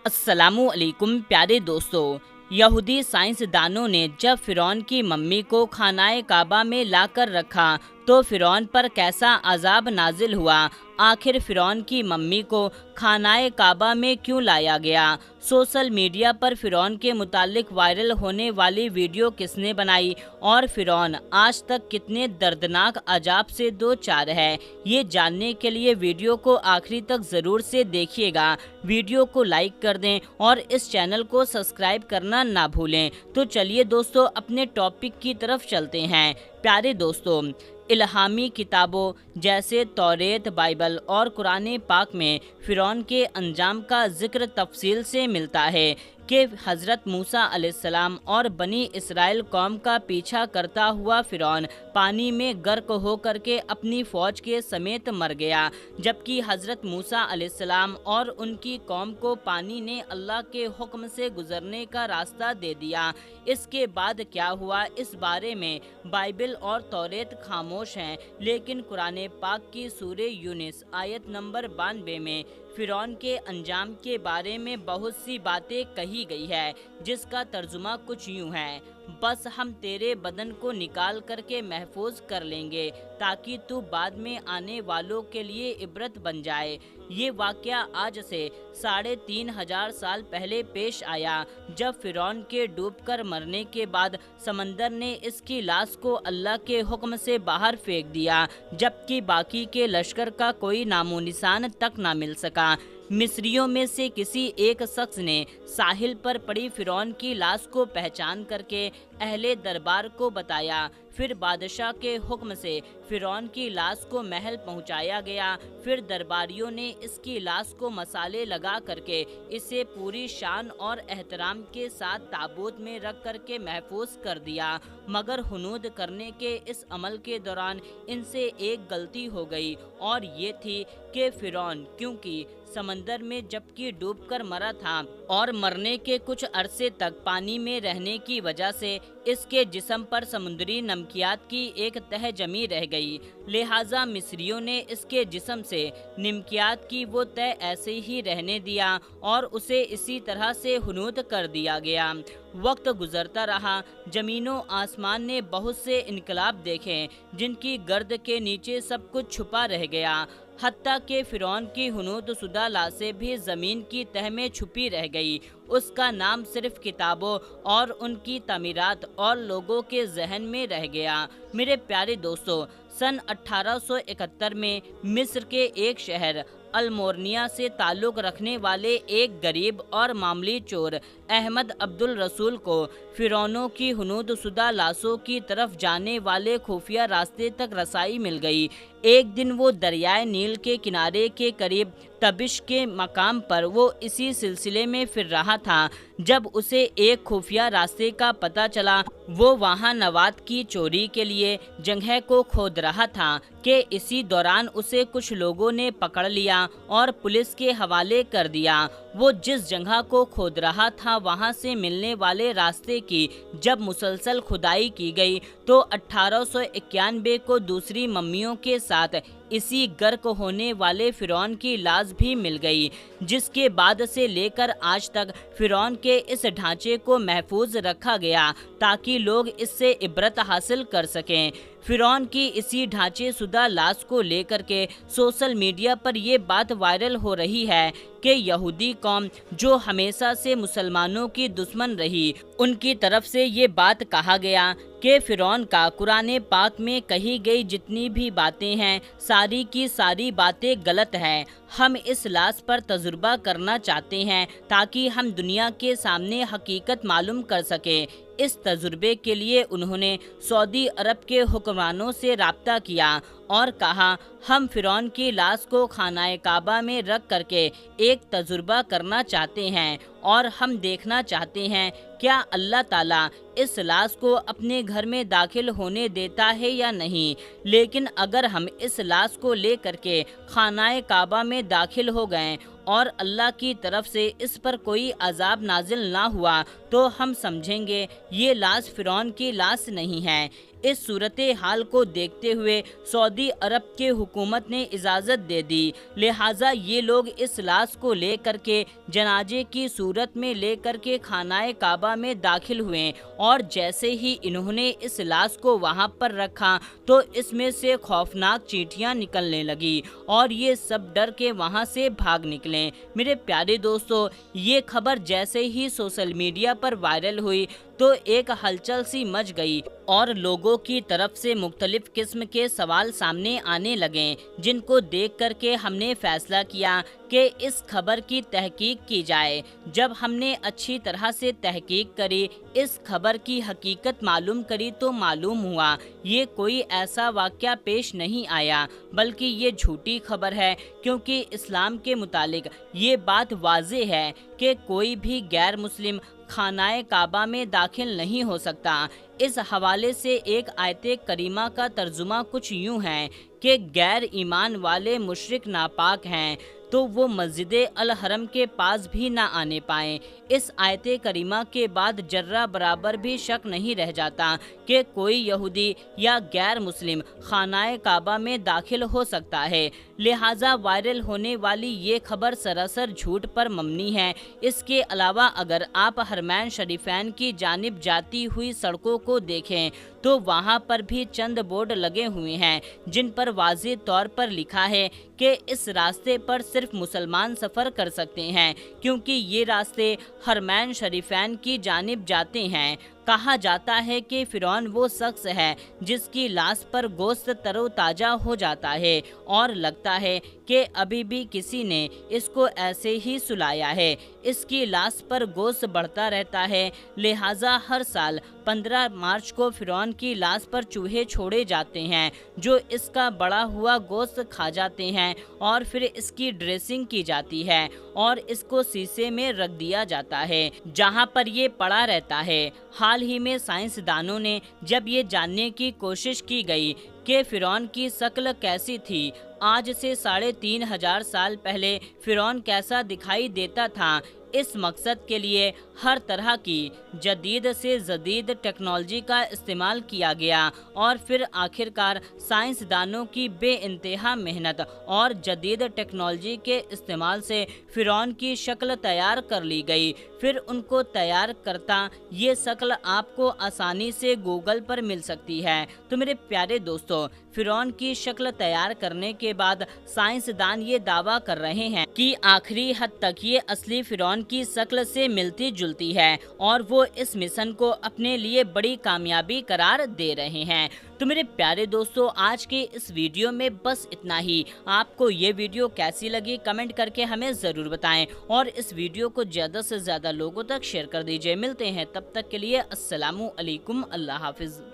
अस्सलामु अलैकुम प्यारे दोस्तों। यहूदी साइंसदानों ने जब फ़िरौन की मम्मी को खानाए काबा में लाकर रखा तो फ़िरौन पर कैसा अजाब नाजिल हुआ। आखिर फ़िरौन की मम्मी को खानाए काबा में क्यों लाया गया। सोशल मीडिया पर फ़िरौन के मुतालिक वायरल होने वाली वीडियो किसने बनाई और फ़िरौन आज तक कितने दर्दनाक अजाब से दो चार है, ये जानने के लिए वीडियो को आखिरी तक ज़रूर से देखिएगा। वीडियो को लाइक कर दें और इस चैनल को सब्सक्राइब करना ना भूलें। तो चलिए दोस्तों अपने टॉपिक की तरफ चलते हैं। प्यारे दोस्तों, इल्हामी किताबों जैसे तौरेत, बाइबल और कुरान पाक में फ़िरौन के अंजाम का जिक्र तफसील से मिलता है कि हज़रत मूसा अलैहिस्सलाम और बनी इसराइल कौम का पीछा करता हुआ फ़िरौन पानी में गर्क हो करके अपनी फ़ौज के समेत मर गया, जबकि हज़रत मूसा अलैहिस्सलाम और उनकी कौम को पानी ने अल्लाह के हुक्म से गुज़रने का रास्ता दे दिया। इसके बाद क्या हुआ, इस बारे में बाइबल और तौरेत खामोश हैं, लेकिन कुरान पाक की सूरे यूनिस आयत नंबर 92 में फ़िरौन के अंजाम के बारे में बहुत सी बातें कही गई है, जिसका तर्जुमा कुछ यूँ है, बस हम तेरे बदन को निकाल करके महफूज कर लेंगे ताकि तू बाद में आने वालों के लिए इबरत बन जाए। ये वाक़या आज से 3500 साल पहले पेश आया, जब फ़िरौन के डूबकर मरने के बाद समंदर ने इसकी लाश को अल्लाह के हुक्म से बाहर फेंक दिया, जबकि बाकी के लश्कर का कोई नामो निशान तक ना मिल सका। मिस्रियों में से किसी एक शख्स ने साहिल पर पड़ी फ़िरौन की लाश को पहचान करके अहले दरबार को बताया। फिर बादशाह के हुक्म से फ़िरौन की लाश को महल पहुंचाया गया। फिर दरबारियों ने इसकी लाश को मसाले लगा करके इसे पूरी शान और एहतराम के साथ ताबूत में रख करके महफूज कर दिया, मगर हुनूद करने के इस अमल के दौरान इनसे एक गलती हो गई, और ये थी कि फ़िरौन क्योंकि समंदर में जबकि डूबकर मरा था और मरने के कुछ अरसे तक पानी में रहने की वजह से इसके जिस्म पर समुद्री नमकियात की एक तह जमी रह गई, लिहाजा मिस्रियों ने इसके जिस्म से नमकियात की वो तह ऐसे ही रहने दिया और उसे इसी तरह से हुनूद कर दिया गया। वक्त गुजरता रहा, ज़मीनों आसमान ने बहुत से इनकलाब देखे जिनकी गर्द के नीचे सब कुछ छुपा रह गया, हत्ता के फ़िरौन की हुनूद शुदा लाशें भी ज़मीन की तह में छुपी रह गई। उसका नाम सिर्फ किताबों और उनकी तमीरात और लोगों के जहन में रह गया। मेरे प्यारे दोस्तों, सन 1871 में मिस्र के एक शहर अल्मोर्निया से ताल्लुक़ रखने वाले एक गरीब और मामूली चोर अहमद अब्दुल रसूल को फ़िरौनों की हुनूद शुदा लाशों की तरफ जाने वाले खुफिया रास्ते तक रसाई मिल गई। एक दिन वो दरियाए नील के किनारे के करीब तबिश के मकाम पर वो इसी सिलसिले में फिर रहा था, जब उसे एक खुफिया रास्ते का पता चला। वो वहाँ नवात की चोरी के लिए जगह को खोद रहा था कि इसी दौरान उसे कुछ लोगों ने पकड़ लिया और पुलिस के हवाले कर दिया। वो जिस जगह को खोद रहा था वहाँ से मिलने वाले रास्ते की जब मुसलसल खुदाई की गई तो 1891 को दूसरी मम्मियों के साथ इसी गर्क होने वाले फ़िरौन की लाश भी मिल गई, जिसके बाद से लेकर आज तक फ़िरौन के इस ढांचे को महफूज रखा गया ताकि लोग इससे इबरत हासिल कर सकें। फ़िरौन की इसी ढांचे शुदा लाश को लेकर के सोशल मीडिया पर ये बात वायरल हो रही है कि यहूदी कौम जो हमेशा से मुसलमानों की दुश्मन रही, उनकी तरफ से ये बात कहा गया कि फ़िरौन का कुरान पाक में कही गई जितनी भी बातें हैं सारी की सारी बातें गलत हैं। हम इस लाश पर तजुर्बा करना चाहते हैं ताकि हम दुनिया के सामने हकीकत मालूम कर सकें। इस तजुर्बे के लिए उन्होंने सऊदी अरब के हुक्मरानों से राब्ता किया और कहा, हम फ़िरौन की लाश को खानाए काबा में रख करके एक तजुर्बा करना चाहते हैं और हम देखना चाहते हैं क्या अल्लाह ताला इस लाश को अपने घर में दाखिल होने देता है या नहीं। लेकिन अगर हम इस लाश को ले करके खानाए काबा में दाखिल हो गए और अल्लाह की तरफ से इस पर कोई अजाब नाजिल ना हुआ तो हम समझेंगे ये लाश फ़िरौन की लाश नहीं है। इस सूरत हाल को देखते हुए सऊदी अरब के हुकूमत ने इजाज़त दे दी, लिहाजा ये लोग इस लाश को लेकर के जनाजे की सूरत में लेकर के खानाए काबा में दाखिल हुए और जैसे ही इन्होंने इस लाश को वहाँ पर रखा तो इसमें से खौफनाक चींटियाँ निकलने लगी और ये सब डर के वहाँ से भाग निकले। मेरे प्यारे दोस्तों, ये खबर जैसे ही सोशल मीडिया पर वायरल हुई तो एक हलचल सी मच गई और लोगों की तरफ से मुख्तलिफ किस्म के सवाल सामने आने लगे, जिनको देख करके हमने फैसला किया कि इस खबर की तहकीक की जाए। जब हमने अच्छी तरह से तहकीक करी, इस खबर की हकीकत मालूम करी तो मालूम हुआ ये कोई ऐसा वाक़या पेश नहीं आया, बल्कि ये झूठी खबर है, क्योंकि इस्लाम के मुतालिक ये बात वाज़ेह है कि कोई भी गैर मुस्लिम खानाए काबा में दाखिल नहीं हो सकता। इस हवाले से एक आयते करीमा का तर्जुमा कुछ यूँ है कि गैर ईमान वाले मुशरिक नापाक हैं तो वो मस्जिद अल हरम के पास भी ना आने पाएँ। इस आयते करीमा के बाद जर्रा बराबर भी शक नहीं रह जाता कि कोई यहूदी या गैर मुस्लिम खानाए काबा में दाखिल हो सकता है, लिहाजा वायरल होने वाली ये खबर सरासर झूठ पर मबनी है। इसके अलावा अगर आप हरमैन शरीफैन की जानिब जाती हुई सड़कों को देखें तो वहाँ पर भी चंद बोर्ड लगे हुए हैं जिन पर वाज़ेह तौर पर लिखा है कि इस रास्ते पर सिर्फ मुसलमान सफ़र कर सकते हैं, क्योंकि ये रास्ते हरमैन शरीफैन की जानिब जाते हैं। कहा जाता है कि फ़िरौन वो शख्स है जिसकी लाश पर गोश्त तरोताज़ा हो जाता है और लगता है कि अभी भी किसी ने इसको ऐसे ही सुलाया है। इसकी लाश पर गोश्त बढ़ता रहता है, लिहाजा हर साल 15 मार्च को फ़िरौन की लाश पर चूहे छोड़े जाते हैं जो इसका बड़ा हुआ गोश्त खा जाते हैं और फिर इसकी ड्रेसिंग की जाती है और इसको शीशे में रख दिया जाता है जहाँ पर ये पड़ा रहता है। हाल ही में साइंसदानों ने जब ये जानने की कोशिश की गई कि फ़िरौन की शक्ल कैसी थी, आज से 3500 साल पहले फ़िरौन कैसा दिखाई देता था, इस मकसद के लिए हर तरह की जदीद से जदीद टेक्नोलॉजी का इस्तेमाल किया गया और फिर आखिरकार साइंसदानों की बेइंतहा मेहनत और जदीद टेक्नोलॉजी के इस्तेमाल से फ़िरौन की शक्ल तैयार कर ली गई। फिर उनको तैयार करता ये शक्ल आपको आसानी से गूगल पर मिल सकती है। तो मेरे प्यारे दोस्तों, फ़िरौन की शक्ल तैयार करने के बाद साइंसदान ये दावा कर रहे हैं कि आखिरी हद तक ये असली फ़िरौन की शक्ल से मिलती जुलती है और वो इस मिशन को अपने लिए बड़ी कामयाबी करार दे रहे हैं। तो मेरे प्यारे दोस्तों, आज के इस वीडियो में बस इतना ही। आपको ये वीडियो कैसी लगी कमेंट करके हमें ज़रूर बताएं और इस वीडियो को ज़्यादा से ज़्यादा लोगों तक शेयर कर दीजिए। मिलते हैं तब तक के लिए अस्सलामु अलैकुम, अल्लाह हाफिज़।